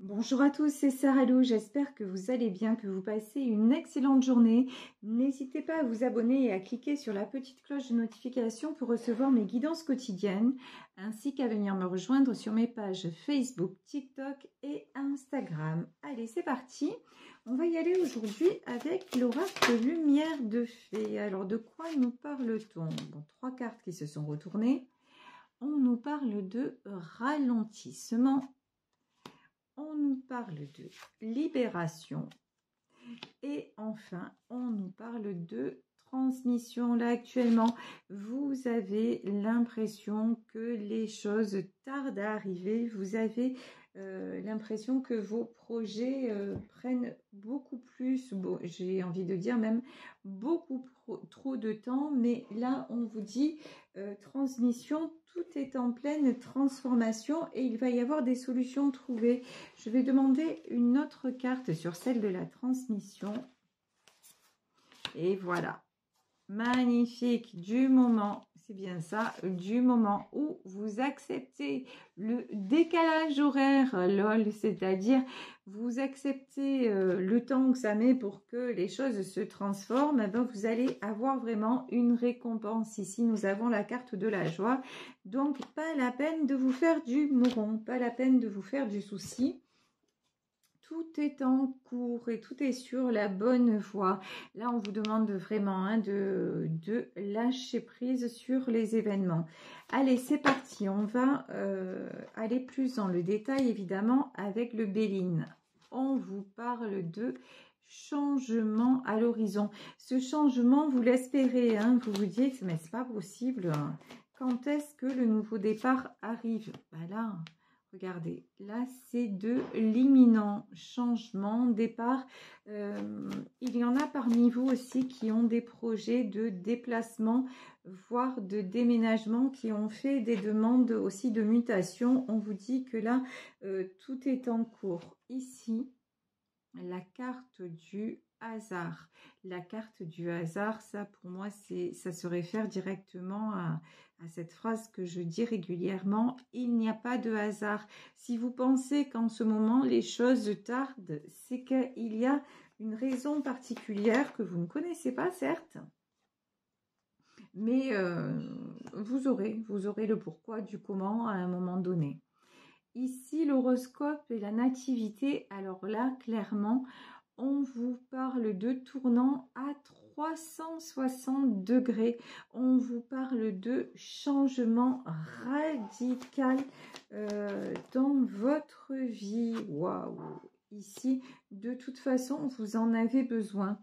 Bonjour à tous, c'est Sarah Lou, j'espère que vous allez bien, que vous passez une excellente journée. N'hésitez pas à vous abonner et à cliquer sur la petite cloche de notification pour recevoir mes guidances quotidiennes, ainsi qu'à venir me rejoindre sur mes pages Facebook, TikTok et Instagram. Allez, c'est parti. On va y aller aujourd'hui avec l'oracle Lumière de Fée. Alors, de quoi nous parle-t-on? Bon, 3 cartes qui se sont retournées. On nous parle de ralentissement. On nous parle de libération et enfin, on nous parle de transmission. Là, actuellement, vous avez l'impression que les choses tardent à arriver. Vous avez l'impression que vos projets prennent beaucoup plus, bon, j'ai envie de dire même beaucoup trop de temps. Mais là, on vous dit transmission, tout est en pleine transformation et il va y avoir des solutions trouvées. Je vais demander une autre carte sur celle de la transmission. Et voilà. Magnifique, du moment, c'est bien ça, du moment où vous acceptez le décalage horaire, lol, c'est-à-dire vous acceptez le temps que ça met pour que les choses se transforment, eh ben vous allez avoir vraiment une récompense. Ici, nous avons la carte de la joie, donc pas la peine de vous faire du mouron, pas la peine de vous faire du souci. Tout est en cours et tout est sur la bonne voie. Là, on vous demande vraiment de lâcher prise sur les événements. Allez, c'est parti. On va aller plus dans le détail, évidemment, avec le Béline. On vous parle de changement à l'horizon. Ce changement, vous l'espérez. Vous vous dites, mais c'est pas possible. Quand est-ce que le nouveau départ arrive? Là... Regardez, là, c'est de l'imminent changement, départ. Il y en a parmi vous aussi qui ont des projets de déplacement, voire de déménagement, qui ont fait des demandes aussi de mutation. On vous dit que là, tout est en cours. Ici, la carte du hasard. La carte du hasard, ça pour moi, ça se réfère directement à cette phrase que je dis régulièrement. Il n'y a pas de hasard. Si vous pensez qu'en ce moment, les choses tardent, c'est qu'il y a une raison particulière que vous ne connaissez pas, certes. Mais vous aurez le pourquoi du comment à un moment donné. Ici, l'horoscope et la nativité, alors là, clairement, on vous parle de tournant à 360 degrés. On vous parle de changement radical dans votre vie. Waouh! Ici, de toute façon, vous en avez besoin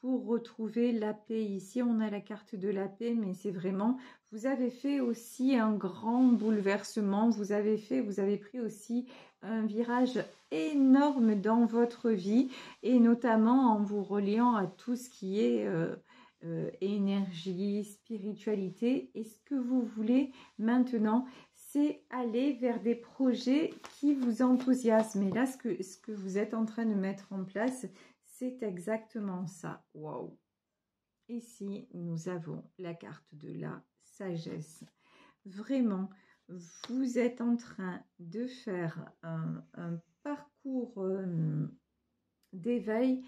pour retrouver la paix. Ici, on a la carte de la paix, mais c'est vraiment, vous avez fait aussi un grand bouleversement, vous avez pris aussi un virage énorme dans votre vie, et notamment en vous reliant à tout ce qui est énergie, spiritualité. Et ce que vous voulez maintenant, c'est aller vers des projets qui vous enthousiasment. Et là, ce que vous êtes en train de mettre en place, c'est exactement ça. Waouh! Ici, nous avons la carte de la sagesse. Vraiment, vous êtes en train de faire un parcours d'éveil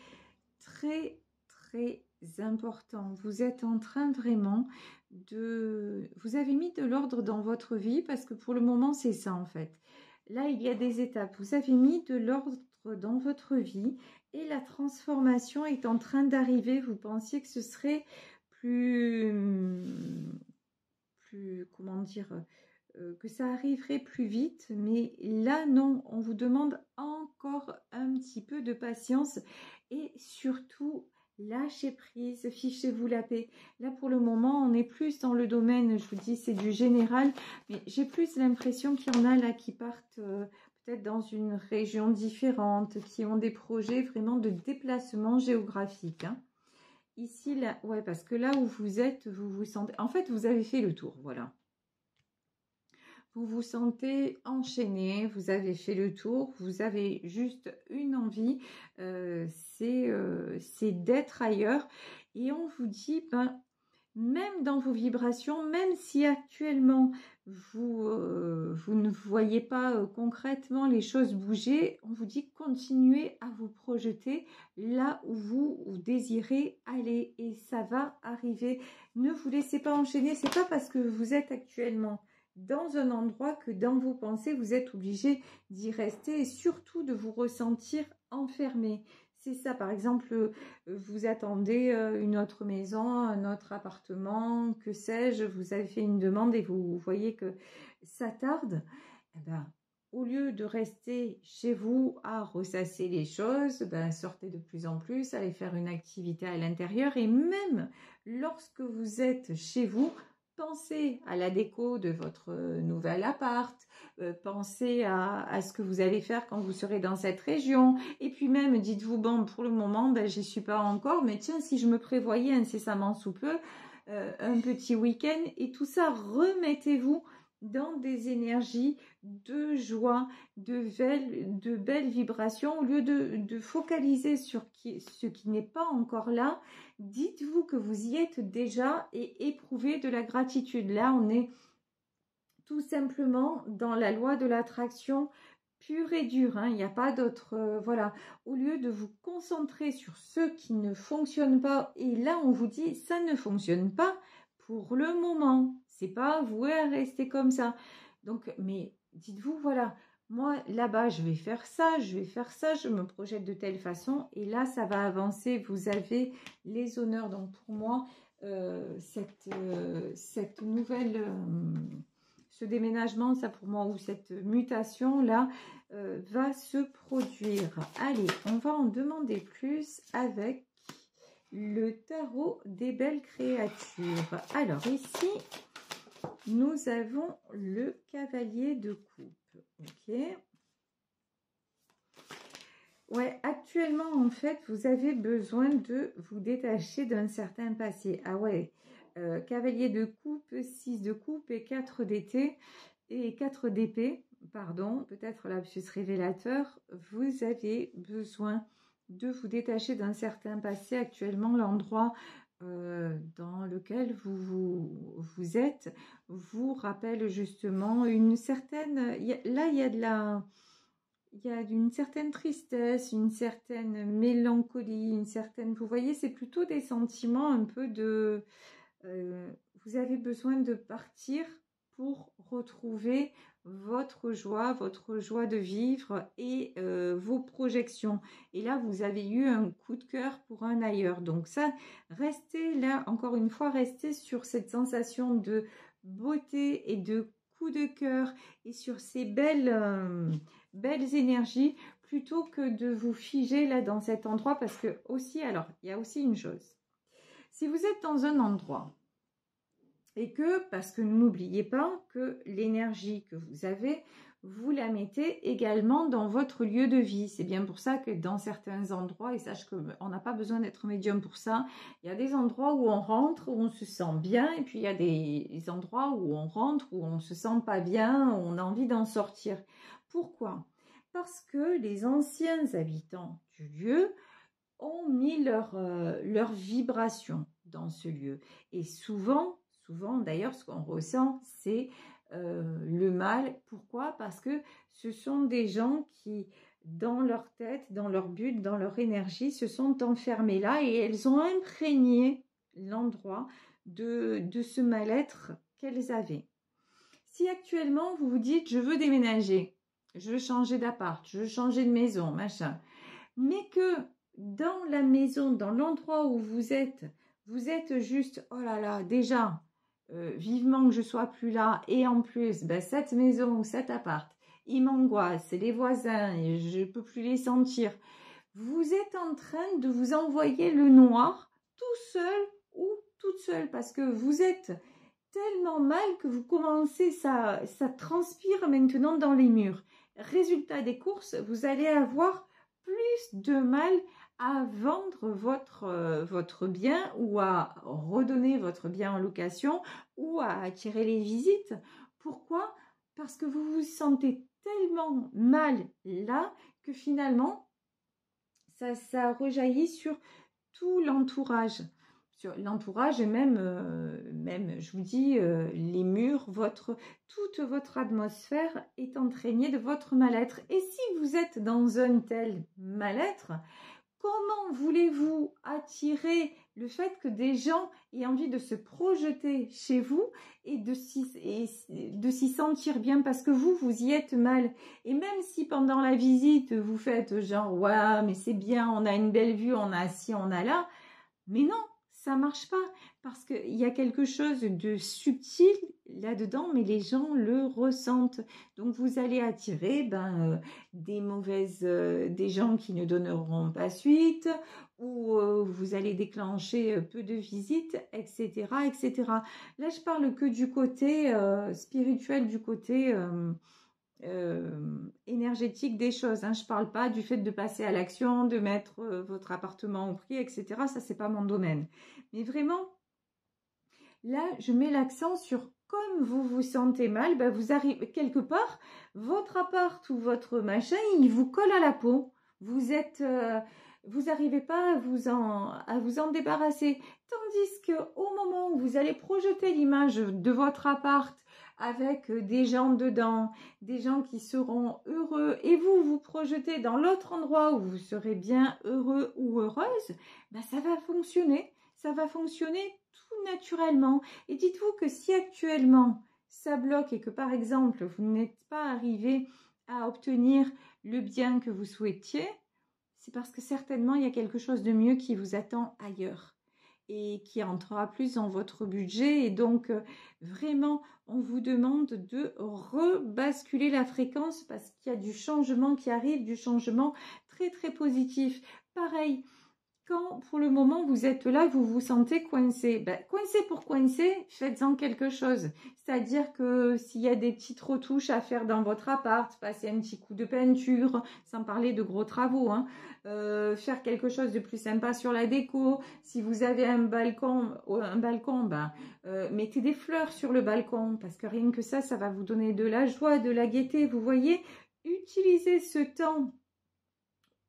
très, très important. Vous êtes en train vraiment vous avez mis de l'ordre dans votre vie, parce que pour le moment, c'est ça en fait. Là, il y a des étapes. Vous avez mis de l'ordre dans votre vie et la transformation est en train d'arriver. Vous pensiez que ce serait plus comment dire, que ça arriverait plus vite, mais là non, on vous demande encore un petit peu de patience et surtout lâchez prise, fichez-vous la paix. Là pour le moment, on est plus dans le domaine, je vous dis, c'est du général, mais j'ai plus l'impression qu'il y en a là qui partent peut-être dans une région différente, qui ont des projets vraiment de déplacement géographique. Ici, là, ouais, parce que là où vous êtes, vous vous sentez... En fait, vous avez fait le tour, voilà. Vous vous sentez enchaîné, vous avez fait le tour, vous avez juste une envie, c'est d'être ailleurs. Et on vous dit, même dans vos vibrations, même si actuellement vous ne voyez pas concrètement les choses bouger, on vous dit continuez à vous projeter là où vous désirez aller et ça va arriver. Ne vous laissez pas enchaîner, c'est pas parce que vous êtes actuellement dans un endroit que dans vos pensées vous êtes obligé d'y rester et surtout de vous ressentir enfermé. C'est ça, par exemple, vous attendez une autre maison, un autre appartement, que sais-je, vous avez fait une demande et vous voyez que ça tarde. Eh ben, au lieu de rester chez vous à ressasser les choses, ben, sortez de plus en plus, allez faire une activité à l'intérieur et même lorsque vous êtes chez vous, pensez à la déco de votre nouvel appart, pensez à ce que vous allez faire quand vous serez dans cette région. Et puis même, dites-vous, bon, pour le moment, ben, j'y suis pas encore, mais tiens, si je me prévoyais incessamment sous peu, un petit week-end, et tout ça, remettez-vous dans des énergies de joie, de belles vibrations, au lieu de focaliser sur ce qui n'est pas encore là. Dites-vous que vous y êtes déjà et éprouvez de la gratitude. Là, on est tout simplement dans la loi de l'attraction pure et dure, hein. Il n'y a pas d'autre, voilà. Au lieu de vous concentrer sur ce qui ne fonctionne pas, et là on vous dit ça ne fonctionne pas pour le moment, c'est pas voué à rester comme ça. Donc, mais dites-vous, voilà, moi là-bas je vais faire ça, je me projette de telle façon, et là ça va avancer, vous avez les honneurs. Donc pour moi, cette nouvelle... ce déménagement, ça pour moi, ou cette mutation-là, va se produire. Allez, on va en demander plus avec le tarot des belles créatures. Alors ici, nous avons le cavalier de coupe. Ok. Ouais, actuellement, en fait, vous avez besoin de vous détacher d'un certain passé. Ah ouais, cavalier de coupe, 6 de coupe et 4 d'été et 4 d'épée, pardon, peut-être lapsus révélateur. Vous avez besoin de vous détacher d'un certain passé. Actuellement, l'endroit dans lequel vous êtes vous rappelle justement une certaine... là, il y a de la... Il y a une certaine tristesse, une certaine mélancolie, une certaine... Vous voyez, c'est plutôt des sentiments un peu de... vous avez besoin de partir pour retrouver votre joie de vivre et vos projections. Et là, vous avez eu un coup de cœur pour un ailleurs. Donc ça, restez là, encore une fois, restez sur cette sensation de beauté et de coup de cœur et sur ces belles énergies plutôt que de vous figer là dans cet endroit. Parce que aussi, alors, il y a aussi une chose. Si vous êtes dans un endroit et que, parce que n'oubliez pas que l'énergie que vous avez, vous la mettez également dans votre lieu de vie. C'est bien pour ça que dans certains endroits, et sache qu'on n'a pas besoin d'être médium pour ça, il y a des endroits où on rentre, où on se sent bien, et puis il y a des endroits où on rentre, où on ne se sent pas bien, où on a envie d'en sortir. Pourquoi? Parce que les anciens habitants du lieu ont mis leur vibration dans ce lieu. Et souvent d'ailleurs, ce qu'on ressent, c'est le mal. Pourquoi? Parce que ce sont des gens qui, dans leur tête, dans leur but, dans leur énergie, se sont enfermés là et elles ont imprégné l'endroit de ce mal-être qu'elles avaient. Si actuellement, vous vous dites, je veux déménager, je veux changer d'appart, je veux changer de maison, machin, mais que dans la maison, dans l'endroit où vous êtes juste, oh là là, déjà, vivement que je sois plus là, et en plus, ben, cette maison ou cet appart, il m'angoisse, c'est les voisins, et je ne peux plus les sentir. Vous êtes en train de vous envoyer le noir tout seul ou toute seule, parce que vous êtes tellement mal que vous commencez, ça transpire maintenant dans les murs. Résultat des courses, vous allez avoir plus de mal à vendre votre bien ou à redonner votre bien en location ou à attirer les visites. Pourquoi? Parce que vous vous sentez tellement mal là que finalement, ça rejaillit sur tout l'entourage. sur l'entourage et même, je vous dis, les murs, toute votre atmosphère est imprégnée de votre mal-être. Et si vous êtes dans un tel mal-être, comment voulez-vous attirer le fait que des gens aient envie de se projeter chez vous et de s'y sentir bien parce que vous y êtes mal? Et même si pendant la visite, vous faites genre « ouais, mais c'est bien, on a une belle vue, on a ci, on a là », mais non, ça marche pas parce qu'il y a quelque chose de subtil là-dedans, mais les gens le ressentent. Donc, vous allez attirer des gens qui ne donneront pas suite ou vous allez déclencher peu de visites, etc., etc. Là, je parle que du côté spirituel, du côté énergétique des choses. Hein. Je ne parle pas du fait de passer à l'action, de mettre votre appartement au prix, etc. Ça, c'est pas mon domaine. Mais vraiment, là, je mets l'accent sur comme vous vous sentez mal, vous arrivez quelque part, votre appart ou votre machin, il vous colle à la peau. Vous n'arrivez pas à vous en débarrasser. Tandis qu'au moment où vous allez projeter l'image de votre appart avec des gens dedans, des gens qui seront heureux, et vous projetez dans l'autre endroit où vous serez bien heureux ou heureuse, ça va fonctionner. Ça va fonctionner tout naturellement. Et dites-vous que si actuellement ça bloque et que par exemple vous n'êtes pas arrivé à obtenir le bien que vous souhaitiez, c'est parce que certainement il y a quelque chose de mieux qui vous attend ailleurs et qui entrera plus dans votre budget. Et donc vraiment, on vous demande de rebasculer la fréquence parce qu'il y a du changement qui arrive, du changement très très positif. Pareil, quand pour le moment vous êtes là, vous vous sentez coincé. Coincé pour coincer, faites-en quelque chose. C'est-à-dire que s'il y a des petites retouches à faire dans votre appart, passer un petit coup de peinture, sans parler de gros travaux, hein, faire quelque chose de plus sympa sur la déco. Si vous avez un balcon, mettez des fleurs sur le balcon parce que rien que ça va vous donner de la joie, de la gaieté. Vous voyez, utilisez ce temps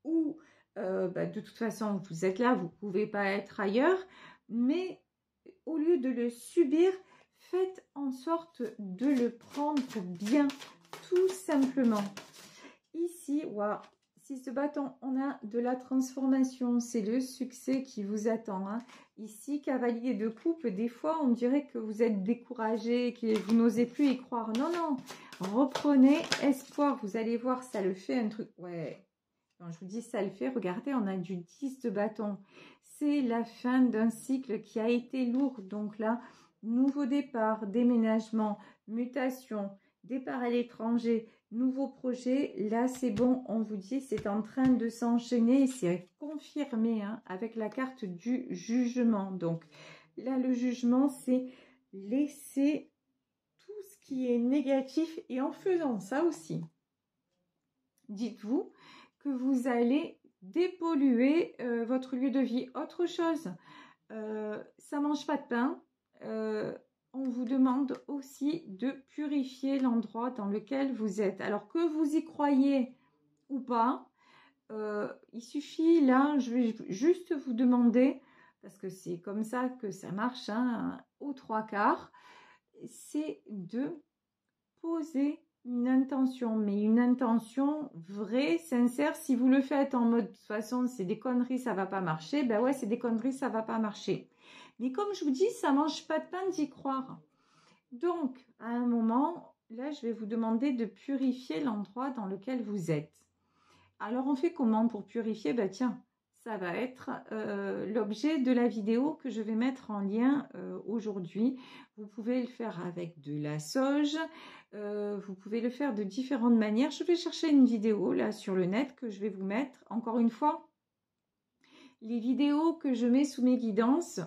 où de toute façon, vous êtes là, vous ne pouvez pas être ailleurs, mais au lieu de le subir, faites en sorte de le prendre bien, tout simplement. Ici, wow, si ce bâton, on a de la transformation, c'est le succès qui vous attend. Hein. Ici, cavalier de coupe, des fois, on dirait que vous êtes découragé, que vous n'osez plus y croire. Non, non, reprenez espoir, vous allez voir, ça le fait un truc, ouais. Quand je vous dis ça le fait, regardez, on a du 10 de bâton. C'est la fin d'un cycle qui a été lourd. Donc là, nouveau départ, déménagement, mutation, départ à l'étranger, nouveau projet. Là, c'est bon, on vous dit, c'est en train de s'enchaîner. C'est confirmé hein, avec la carte du jugement. Donc là, le jugement, c'est laisser tout ce qui est négatif. Et en faisant ça aussi, dites-vous que vous allez dépolluer votre lieu de vie. Autre chose, ça ne mange pas de pain. On vous demande aussi de purifier l'endroit dans lequel vous êtes. Alors que vous y croyez ou pas, il suffit là, je vais juste vous demander, parce que c'est comme ça que ça marche, hein, aux 3/4, c'est de poser une intention, mais une intention vraie, sincère. Si vous le faites en mode de toute façon c'est des conneries, ça va pas marcher, ouais, c'est des conneries, ça va pas marcher. Mais comme je vous dis, ça mange pas de pain d'y croire. Donc à un moment là, je vais vous demander de purifier l'endroit dans lequel vous êtes. Alors on fait comment pour purifier? Tiens, ça va être l'objet de la vidéo que je vais mettre en lien aujourd'hui. Vous pouvez le faire avec de la sauge, vous pouvez le faire de différentes manières. Je vais chercher une vidéo là sur le net que je vais vous mettre. Encore une fois, les vidéos que je mets sous mes guidances,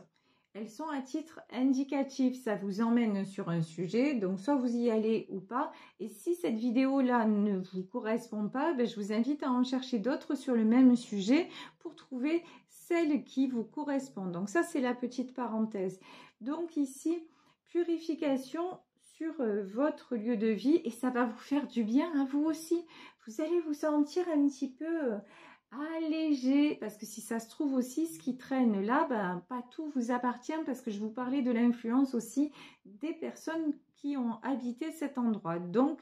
elles sont à titre indicatif. Ça vous emmène sur un sujet, donc soit vous y allez ou pas. Et si cette vidéo-là ne vous correspond pas, je vous invite à en chercher d'autres sur le même sujet pour trouver celle qui vous correspond. Donc ça, c'est la petite parenthèse. Donc ici, purification sur votre lieu de vie et ça va vous faire du bien à vous aussi. Vous allez vous sentir un petit peu Allégez, parce que si ça se trouve aussi, ce qui traîne là, ben, pas tout vous appartient, parce que je vous parlais de l'influence aussi des personnes qui ont habité cet endroit. Donc,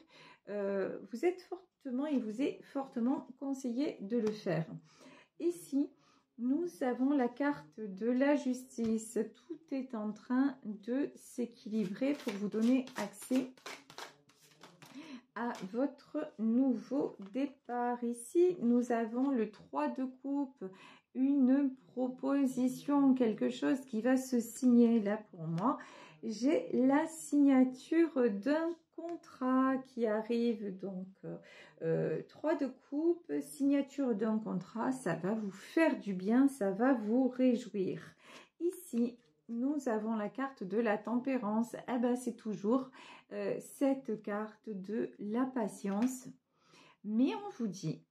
vous êtes fortement, il vous est fortement conseillé de le faire. Ici, nous avons la carte de la justice. Tout est en train de s'équilibrer pour vous donner accès à votre nouveau départ. Ici, nous avons le 3 de coupe, une proposition, quelque chose qui va se signer là pour moi. J'ai la signature d'un contrat qui arrive, donc 3 de coupe, signature d'un contrat, ça va vous faire du bien, ça va vous réjouir. Ici, nous avons la carte de la tempérance. Eh ben, c'est toujours cette carte de la patience. Mais on vous dit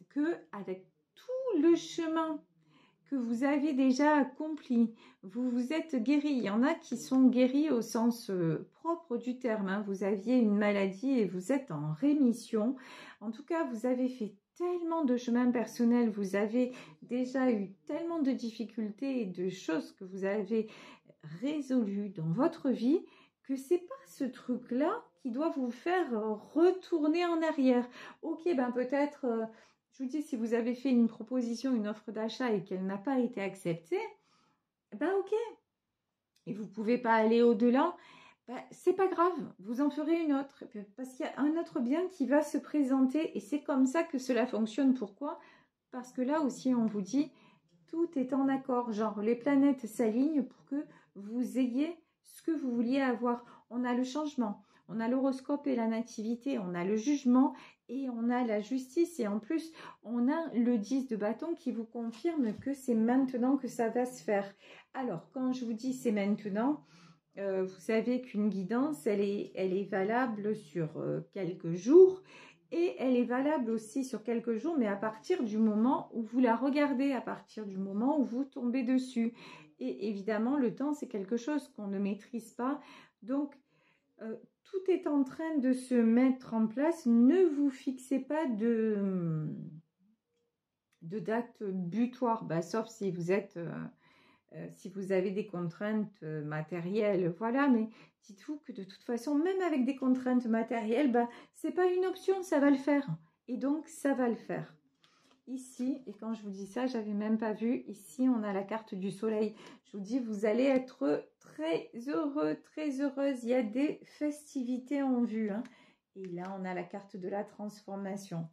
que avec tout le chemin que vous avez déjà accompli, vous vous êtes guéri. Il y en a qui sont guéris au sens propre du terme, hein. Vous aviez une maladie et vous êtes en rémission. En tout cas, vous avez fait tellement de chemin personnel, vous avez déjà eu tellement de difficultés et de choses que vous avez résolues dans votre vie que c'est pas ce truc-là qui doit vous faire retourner en arrière. Ok, ben peut-être, je vous dis, si vous avez fait une proposition, une offre d'achat et qu'elle n'a pas été acceptée, ben ok, et vous pouvez pas aller au-delà, ben, c'est pas grave, vous en ferez une autre, parce qu'il y a un autre bien qui va se présenter et c'est comme ça que cela fonctionne. Pourquoi? Parce que là aussi, on vous dit, tout est en accord, genre les planètes s'alignent pour que vous ayez ce que vous vouliez avoir. On a le changement, on a l'horoscope et la nativité, on a le jugement et on a la justice. Et en plus, on a le 10 de bâton qui vous confirme que c'est maintenant que ça va se faire. Alors, quand je vous dis c'est maintenant, vous savez qu'une guidance, elle est valable sur quelques jours. Et elle est valable aussi sur quelques jours, mais à partir du moment où vous la regardez, à partir du moment où vous tombez dessus. Et évidemment, le temps, c'est quelque chose qu'on ne maîtrise pas. Donc, tout est en train de se mettre en place. Ne vous fixez pas de date butoir, bah, sauf si vous êtes... si vous avez des contraintes matérielles, voilà, mais dites-vous que de toute façon, même avec des contraintes matérielles, bah, c'est pas une option, ça va le faire. Et donc, ça va le faire. Ici, et quand je vous dis ça, j'avais même pas vu, ici, on a la carte du soleil. Je vous dis, vous allez être très heureux, très heureuse. Il y a des festivités en vue, hein. Et là, on a la carte de la transformation.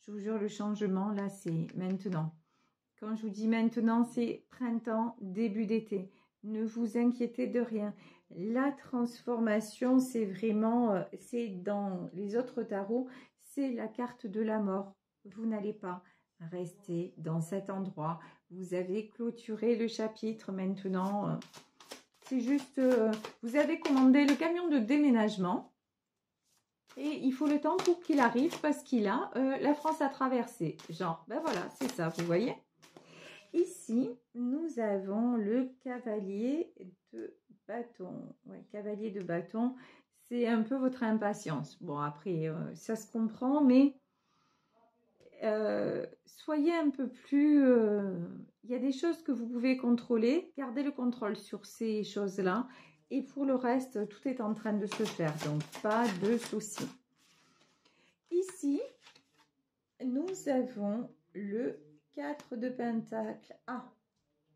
Je vous jure, le changement, là, c'est maintenant. Quand je vous dis maintenant, c'est printemps, début d'été. Ne vous inquiétez de rien. La transformation, c'est vraiment, c'est dans les autres tarots, c'est la carte de la mort. Vous n'allez pas rester dans cet endroit. Vous avez clôturé le chapitre maintenant. C'est juste, vous avez commandé le camion de déménagement. Et il faut le temps pour qu'il arrive parce qu'il a la France à traverser. Genre, ben voilà, c'est ça, vous voyez? Ici, nous avons le cavalier de bâton. Ouais, cavalier de bâton, c'est un peu votre impatience. Bon, après, ça se comprend, mais soyez un peu plus... Il y a des choses que vous pouvez contrôler. Gardez le contrôle sur ces choses-là. Et pour le reste, tout est en train de se faire. Donc, pas de soucis. Ici, nous avons le 4 de Pentacle. Ah,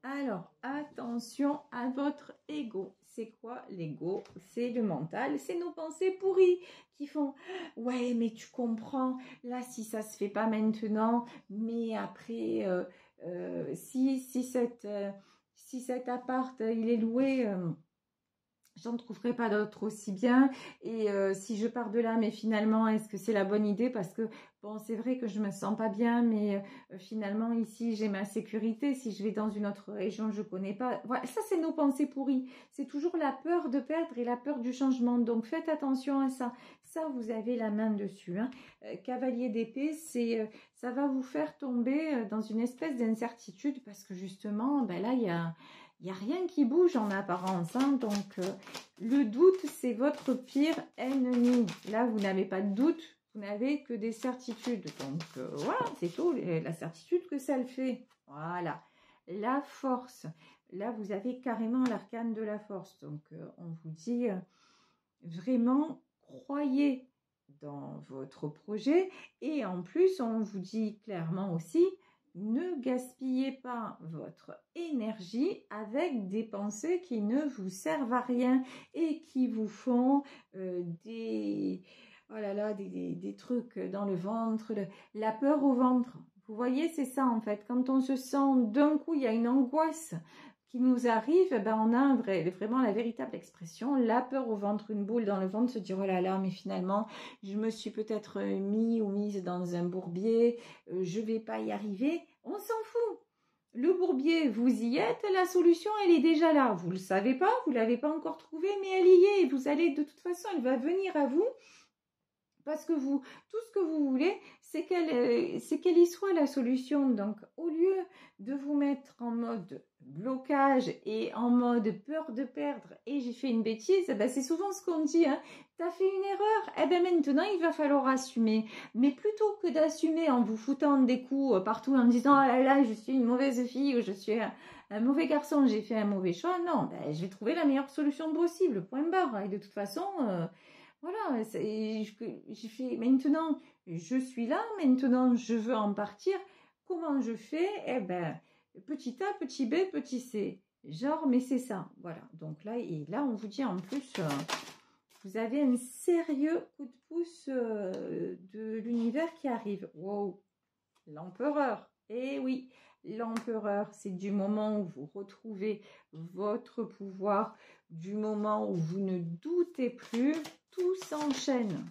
alors, attention à votre ego. C'est quoi l'ego? C'est le mental, c'est nos pensées pourries qui font « Ouais, mais tu comprends, là, si ça se fait pas maintenant, mais après, si cet appart, il est loué... j'en trouverai pas d'autres aussi bien. Et si je pars de là, mais finalement, est-ce que c'est la bonne idée? Parce que, bon, c'est vrai que je me sens pas bien, mais finalement, ici, j'ai ma sécurité. Si je vais dans une autre région, je connais pas. Voilà, ça, c'est nos pensées pourries. C'est toujours la peur de perdre et la peur du changement. Donc, faites attention à ça. Ça, vous avez la main dessus, hein. Cavalier d'épée, ça va vous faire tomber dans une espèce d'incertitude parce que justement, ben là, il n'y a rien qui bouge en apparence, hein. Donc le doute, c'est votre pire ennemi. Là, vous n'avez pas de doute, Vous n'avez que des certitudes. Donc, voilà, c'est tout. La certitude que ça le fait. Voilà. La force. Là, vous avez carrément l'arcane de la force. Donc, on vous dit vraiment, croyez dans votre projet. Et en plus, on vous dit clairement aussi, ne gaspillez pas votre énergie avec des pensées qui ne vous servent à rien et qui vous font des trucs dans le ventre, la peur au ventre. Vous voyez, c'est ça en fait. Quand on se sent d'un coup, il y a une angoisse qui nous arrive, ben on a vraiment la véritable expression, la peur au ventre, une boule dans le ventre, se dire oh là là, mais finalement, je me suis peut-être mis ou mise dans un bourbier, je vais pas y arriver. On s'en fout. Le bourbier, vous y êtes, la solution, elle est déjà là. Vous le savez pas, vous l'avez pas encore trouvée, mais elle y est. Vous allez, de toute façon, elle va venir à vous. Parce que vous, tout ce que vous voulez, c'est qu'elle y soit la solution. Donc, au lieu de vous mettre en mode blocage et en mode peur de perdre et j'ai fait une bêtise, ben c'est souvent ce qu'on dit, hein. T'as fait une erreur, eh ben maintenant il va falloir assumer. Mais plutôt que d'assumer en vous foutant des coups partout en disant ah là là je suis une mauvaise fille ou je suis un mauvais garçon, j'ai fait un mauvais choix, non, ben, je vais trouver la meilleure solution possible, point barre. Et de toute façon, voilà, j'ai fait maintenant, je suis là, maintenant je veux en partir. Comment je fais? Eh ben, petit A, petit B, petit C. Genre, mais c'est ça. Voilà. Donc là, et là, on vous dit en plus, vous avez un sérieux coup de pouce de l'univers qui arrive. Wow, l'empereur. Eh oui, l'empereur, c'est du moment où vous retrouvez votre pouvoir, du moment où vous ne doutez plus, tout s'enchaîne.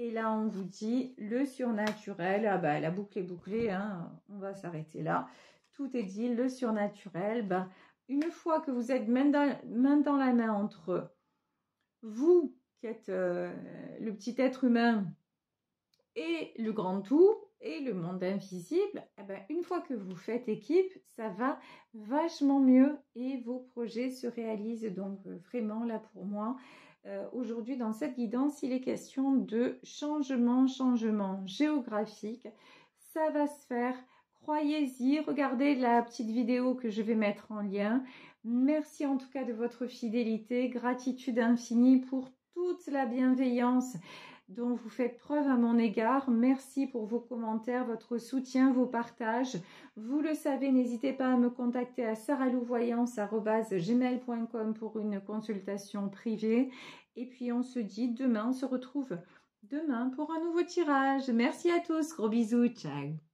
Et là, on vous dit le surnaturel. Ah bah, la boucle est bouclée, hein, on va s'arrêter là. Tout est dit, le surnaturel. Bah, une fois que vous êtes main dans la main entre vous, qui êtes le petit être humain, et le grand tout, et le monde invisible, eh ben, une fois que vous faites équipe, ça va vachement mieux et vos projets se réalisent. Donc vraiment là pour moi, aujourd'hui dans cette guidance, il est question de changement géographique. Ça va se faire, croyez-y, regardez la petite vidéo que je vais mettre en lien. Merci en tout cas de votre fidélité, gratitude infinie pour toute la bienveillance dont vous faites preuve à mon égard. Merci pour vos commentaires, votre soutien, vos partages. Vous le savez, n'hésitez pas à me contacter à saralouvoyance@gmail.com pour une consultation privée. Et puis on se dit demain, on se retrouve demain pour un nouveau tirage. Merci à tous, gros bisous, ciao.